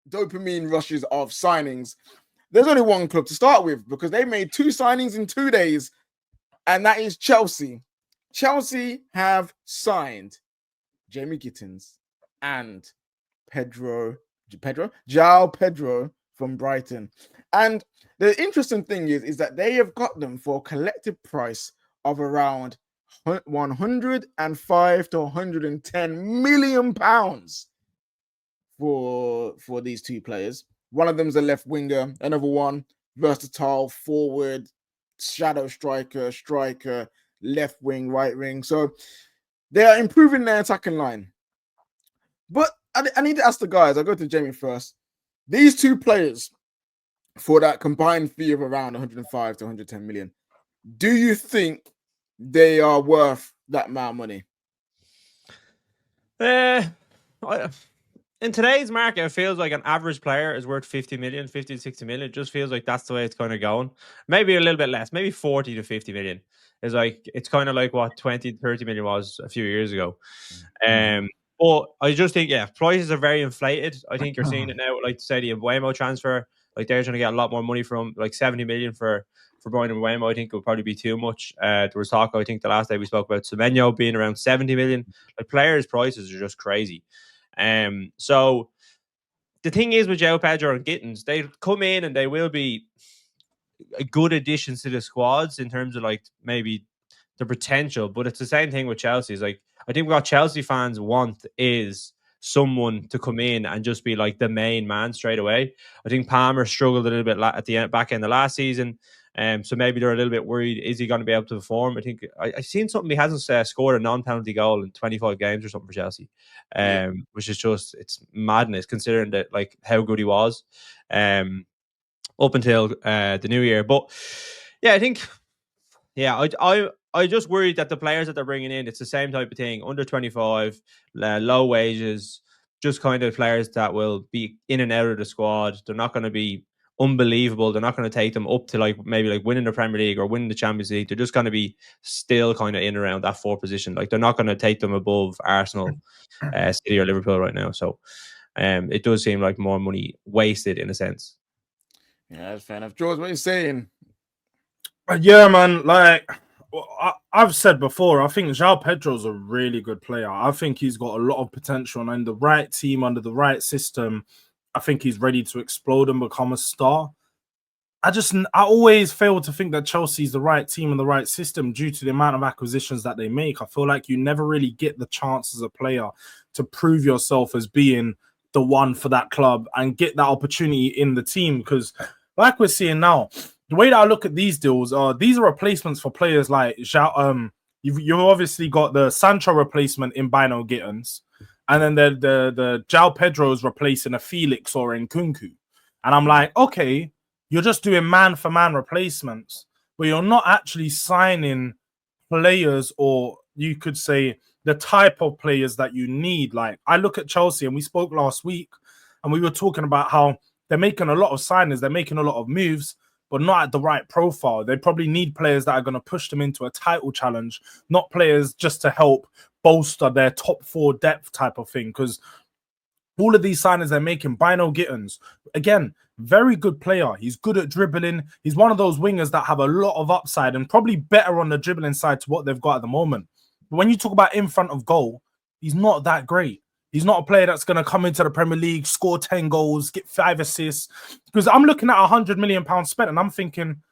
dopamine rushes of signings, there's only one club to start with because they made 2 signings in 2 days, and that is Chelsea. Chelsea have signed Jamie Gittens and Joao Pedro from Brighton. And the interesting thing is that they have got them for a collective price of around 105 to 110 million pounds for these 2 players. One of them's a left winger, another one versatile forward, shadow striker, left wing, right wing. So they are improving their attacking line. But I need to ask the guys. I'll go to Jamie first. These 2 players for that combined fee of around 105 to 110 million, do you think they are worth that amount of money? In today's market, it feels like an average player is worth 50 to 60 million. It just feels like that's the way it's kind of going. Maybe a little bit less, maybe 40 to 50 million. It's kind of like what 20, 30 million was a few years ago. But I just think, prices are very inflated. I think you're seeing it now, like say the Mbeumo transfer, like they're trying to get a lot more money from, like 70 million for Brian Mbeumo. I think it would probably be too much. There was talk, I think the last day we spoke about Semenyo being around 70 million. Like players' prices are just crazy. So the thing is with Joao Pedro and Gittens, they come in and they will be a good additions to the squads in terms of like maybe the potential, but it's the same thing with Chelsea. It's like, I think what Chelsea fans want is someone to come in and just be like the main man straight away. I think Palmer struggled a little bit at the back end of last season. So maybe they're a little bit worried. Is he going to be able to perform? I think I've seen something. He hasn't scored a non-penalty goal in 25 games or something for Chelsea, which is just, it's madness considering that like how good he was up until the new year. But yeah, I think, I just worried that the players that they're bringing in, it's the same type of thing. Under 25, low wages, just kind of players that will be in and out of the squad. They're not going to be unbelievable. They're not going to take them up to like maybe like winning the Premier League or winning the Champions League. They're just going to be still kind of in around that 4 position. Like they're not going to take them above Arsenal, City or Liverpool right now. So it does seem like more money wasted in a sense. Yeah, that's fair enough. George, what are you saying? Yeah, man. Like I've said before, I think Joao Pedro's a really good player. I think he's got a lot of potential, and in the right team, under the right system, I think he's ready to explode and become a star. I always fail to think that Chelsea's the right team and the right system due to the amount of acquisitions that they make. I feel like you never really get the chance as a player to prove yourself as being the one for that club and get that opportunity in the team, because like we're seeing now, the way that I look at these deals are these are replacements for players like you've obviously got the Sancho replacement in Bino Gittens, and then the Joao Pedro's replacing a Felix or in Nkunku. And I'm like, okay, you're just doing man for man replacements, but you're not actually signing players, or you could say the type of players that you need. Like I look at Chelsea, and we spoke last week, and we were talking about how they're making a lot of signings, they're making a lot of moves, but not at the right profile. They probably need players that are going to push them into a title challenge, not players just to help bolster their top 4 depth type of thing. Because all of these signings they're making, Bino Gittens, again, very good player. He's good at dribbling. He's one of those wingers that have a lot of upside and probably better on the dribbling side to what they've got at the moment. But when you talk about in front of goal, he's not that great. He's not a player that's going to come into the Premier League, score 10 goals, get 5 assists. Because I'm looking at £100 million spent, and I'm thinking,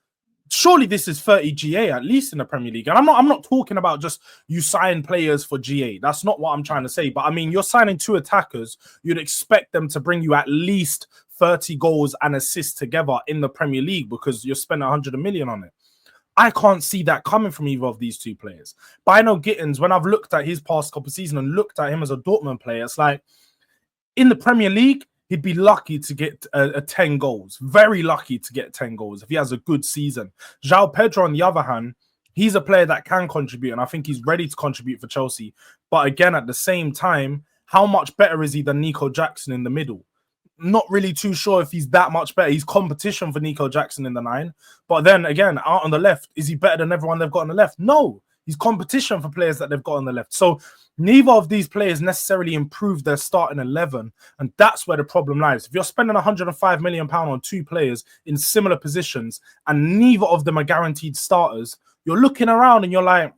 surely this is 30 GA at least in the Premier League. And I'm not talking about just you sign players for GA. That's not what I'm trying to say. But I mean, you're signing 2 attackers. You'd expect them to bring you at least 30 goals and assists together in the Premier League because you're spending 100 million on it. I can't see that coming from either of these 2 players. Bino Gittens, when I've looked at his past couple of seasons and looked at him as a Dortmund player, it's like in the Premier League, he'd be lucky to get 10 goals. Very lucky to get 10 goals if he has a good season. Joao Pedro, on the other hand, he's a player that can contribute, and I think he's ready to contribute for Chelsea. But again, at the same time, how much better is he than Nico Jackson in the middle? Not really too sure if he's that much better. He's competition for Nico Jackson in the 9. But then again, out on the left, is he better than everyone they've got on the left? No, He's competition for players that they've got on the left. So neither of these players necessarily improved their starting 11. And that's where the problem lies. If you're spending £105 million on two players in similar positions and neither of them are guaranteed starters, you're looking around and you're like,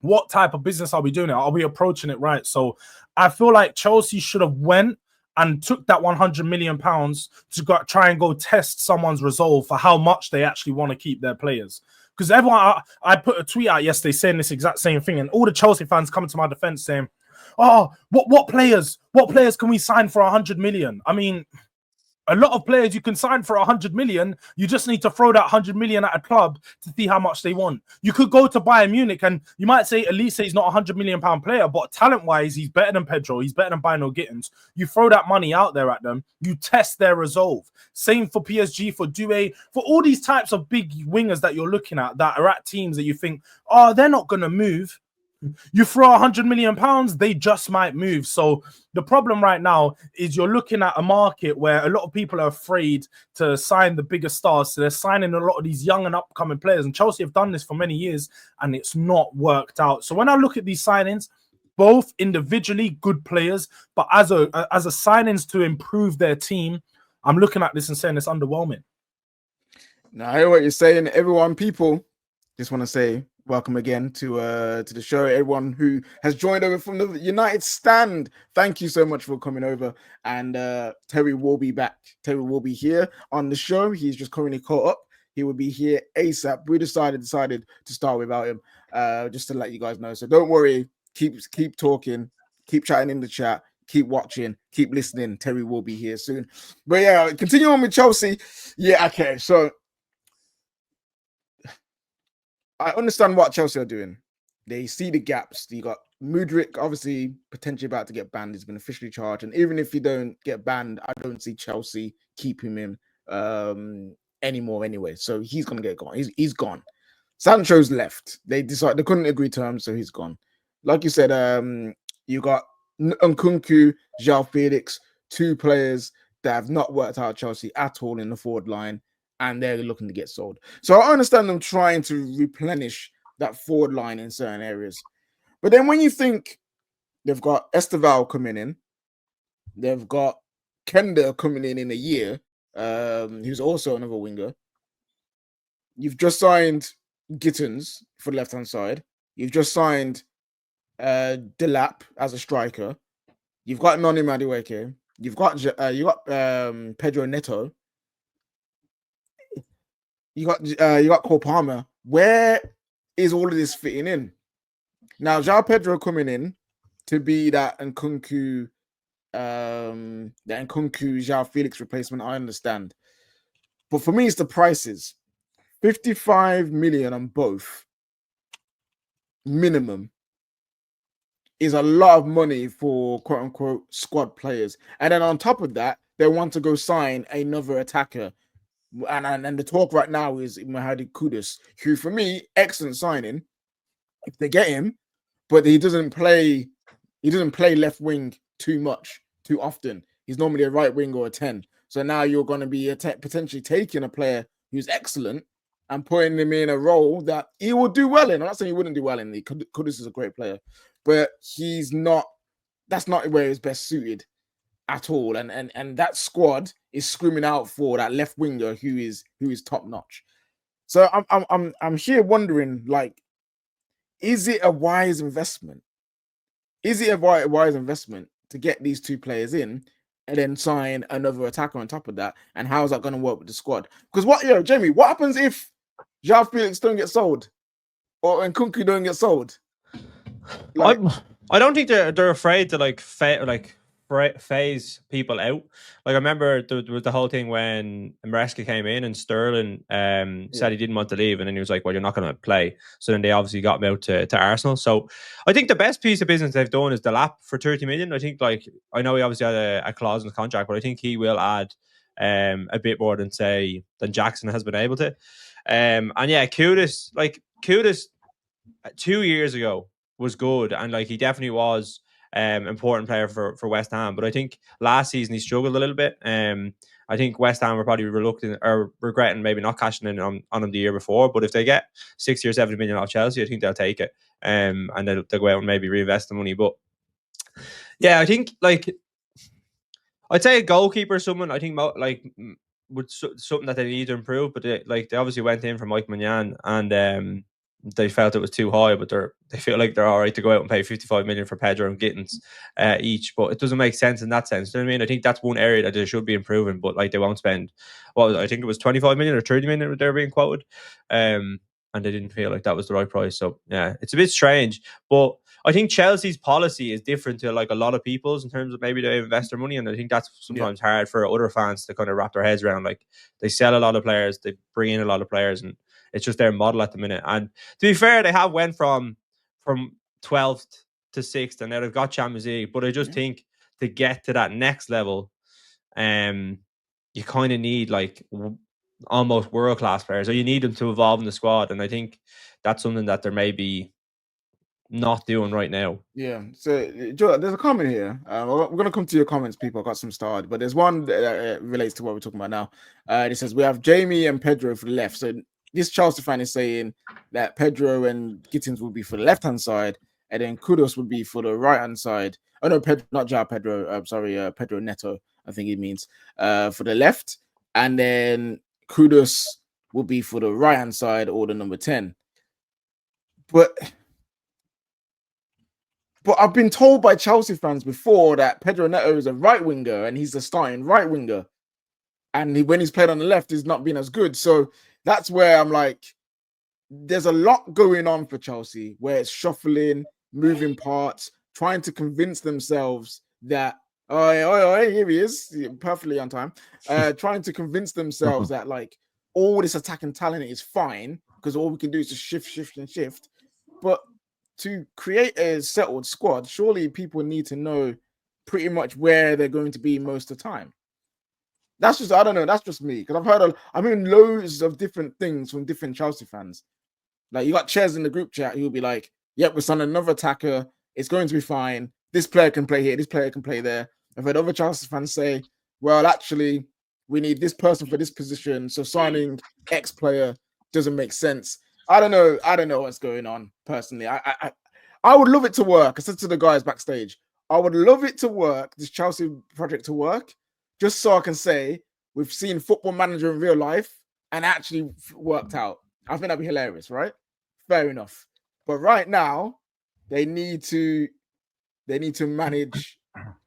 what type of business are we doing? Are we approaching it right? So I feel like Chelsea should have went and took that £100 million to try and go test someone's resolve for how much they actually want to keep their players. Because everyone, I put a tweet out yesterday saying this exact same thing, and all the Chelsea fans coming to my defense saying, "Oh, what players can we sign for 100 million?" I mean, a lot of players you can sign for 100 million. You just need to throw that 100 million at a club to see how much they want. You could go to Bayern Munich and you might say Elise is not a £100 million player, but talent-wise, he's better than Pedro. He's better than Bino Gittens. You throw that money out there at them. You test their resolve. Same for PSG, for Doué, for all these types of big wingers that you're looking at that are at teams that you think, oh, they're not going to move. You throw £100 million, they just might move. So the problem right now is you're looking at a market where a lot of people are afraid to sign the bigger stars. So they're signing a lot of these young and upcoming players. And Chelsea have done this for many years and it's not worked out. So when I look at these signings, both individually good players, but as a signings to improve their team, I'm looking at this and saying it's underwhelming. Now, I hear what you're saying. Everyone, people, just want to say welcome again to the show. Everyone who has joined over from the United Stand, thank you so much for coming over. And Terry will be back. Terry will be here on the show. He's just currently caught up. He will be here ASAP. We decided to start without him, just to let you guys know. So don't worry. Keep talking. Keep chatting in the chat. Keep watching. Keep listening. Terry will be here soon. But yeah, continue on with Chelsea. Yeah, okay. So I understand what Chelsea are doing. They see the gaps. You got Mudryk, obviously, potentially about to get banned. He's been officially charged. And even if he don't get banned, I don't see Chelsea keeping him anymore anyway. So he's going to get gone. He's gone. Sancho's left. They couldn't agree terms, so he's gone. Like you said, you got Nkunku, Joao Felix, two players that have not worked out at Chelsea at all in the forward line. And they're looking to get sold. So I understand them trying to replenish that forward line in certain areas. But then when you think they've got Esteval coming in, they've got Kenda coming in a year, who's also another winger. You've just signed Gittens for the left-hand side. You've just signed Delap as a striker. You've got Noni Madueke. You've got Pedro Neto. You got Cole Palmer. Where is all of this fitting in? Now, Joao Pedro coming in to be that Nkunku Joao Felix replacement, I understand. But for me, it's the prices. 55 million on both minimum is a lot of money for quote unquote squad players. And then on top of that, they want to go sign another attacker. And the talk right now is Mahadi Kudus, who for me, excellent signing if they get him, but he doesn't play left wing too often. He's normally a right wing or a 10. So now you're going to be potentially taking a player who's excellent and putting him in a role that he will do well in. I'm not saying he wouldn't do well in. Kudus is a great player, but that's not where he's best suited at all. And that squad is screaming out for that left winger who is top notch. So I'm here wondering, like, is it a wise investment? Is it a wise investment to get these two players in and then sign another attacker on top of that? And how is that going to work with the squad? Because Jamie, what happens if Joao Felix don't get sold or Nkunku don't get sold? Like, I don't think they're afraid to phase people out. Like, I remember there was the whole thing when Maresca came in and Sterling said he didn't want to leave, and then he was like, well, you're not going to play. So then they obviously got him out to Arsenal. So I think the best piece of business they've done is the Delap for 30 million. I think, like, I know he obviously had a clause in the contract, but I think he will add a bit more than Jackson has been able to. And yeah, Kudus 2 years ago was good, and like he definitely was important player for West Ham. But I think last season he struggled a little bit. I think West Ham were probably reluctant or regretting maybe not cashing in on him the year before. But if they get 60 or 70 million off Chelsea, I think they'll take it. And they'll go out and maybe reinvest the money. But yeah, I think like I'd say a goalkeeper is someone I think would something that they need to improve. But they obviously went in for Mike Maignan and they felt it was too high, but they feel like they're all right to go out and pay 55 million for Pedro and Gittens each. But it doesn't make sense in that sense. You know what I mean? I think that's one area that they should be improving, but like they won't spend. I think it was 25 million or 30 million they're being quoted, and they didn't feel like that was the right price. So yeah, it's a bit strange. But I think Chelsea's policy is different to like a lot of people's in terms of maybe they invest their money, and I think that's sometimes hard for other fans to kind of wrap their heads around. Like they sell a lot of players, they bring in a lot of players, and it's just their model at the minute. And to be fair, they have went from 12th to 6th, and now they've got Champions League. But I just think to get to that next level, you kind of need like almost world class players, or you need them to evolve in the squad. And I think that's something that they're maybe not doing right now. Yeah. So, Joe, there's a comment here. We're going to come to your comments, people. I got some started, but there's one that relates to what we're talking about now. It says we have Jamie and Pedro for the left. So this Chelsea fan is saying that Pedro and Gittens will be for the left-hand side, and then Kudus would be for the right-hand side. Oh, no, Pedro, not Joao Pedro. Pedro Neto, I think it means, for the left. And then Kudus will be for the right-hand side or the number 10. But I've been told by Chelsea fans before that Pedro Neto is a right winger and he's the starting right winger. And when he's played on the left, he's not been as good. So that's where I'm like, there's a lot going on for Chelsea where it's shuffling, moving parts, trying to convince themselves that, here he is, perfectly on time, trying to convince themselves that like all this attacking talent is fine because all we can do is just shift. But to create a settled squad, surely people need to know pretty much where they're going to be most of the time. That's just, I don't know, that's just me. Because I'm hearing loads of different things from different Chelsea fans. Like you got Ches in the group chat, he'll be like, yep, we're signing another attacker, it's going to be fine. This player can play here, this player can play there. I've heard other Chelsea fans say, well, actually, we need this person for this position, so signing X player doesn't make sense. I don't know what's going on personally. I would love it to work. I said to the guys backstage, I would love it to work, this Chelsea project to work, just so I can say we've seen Football Manager in real life and actually worked out. I think that'd be hilarious, right? Fair enough. But right now, they need to manage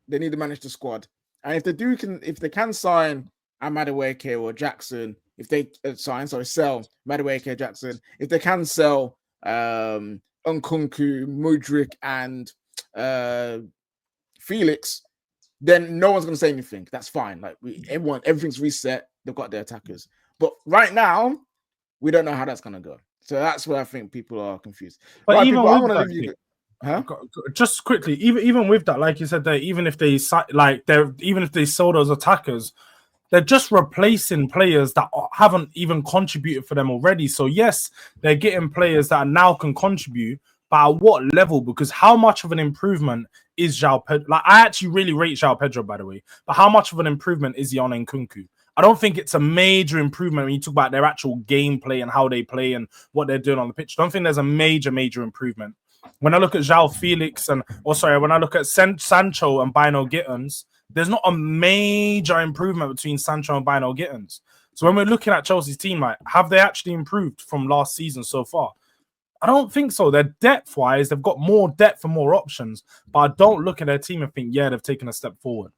the squad. And if they can sign Madueke or Jackson, if they sell Madueke Jackson, if they can sell Nkunku, Mudryk, and Felix, then no one's going to say anything. That's fine. Like everything's reset. They've got their attackers. But right now, we don't know how that's going to go. So that's where I think people are confused. But right, even people, with just quickly, even with that, like you said, there, even if they sell those attackers, they're just replacing players that haven't even contributed for them already. So yes, they're getting players that now can contribute, but at what level? Because how much of an improvement is Joao Pedro? Like I actually really rate Joao Pedro, by the way, but how much of an improvement is he on Nkunku? I don't think it's a major improvement when you talk about their actual gameplay and how they play and what they're doing on the pitch. I don't think there's a major improvement. When I look at Joao Felix when I look at Sancho and Bino Gittens, there's not a major improvement between Sancho and Bino Gittens. So when we're looking at Chelsea's team, like, have they actually improved from last season so far? I don't think so. They're depth-wise, they've got more depth and more options, but I don't look at their team and think, yeah, they've taken a step forward.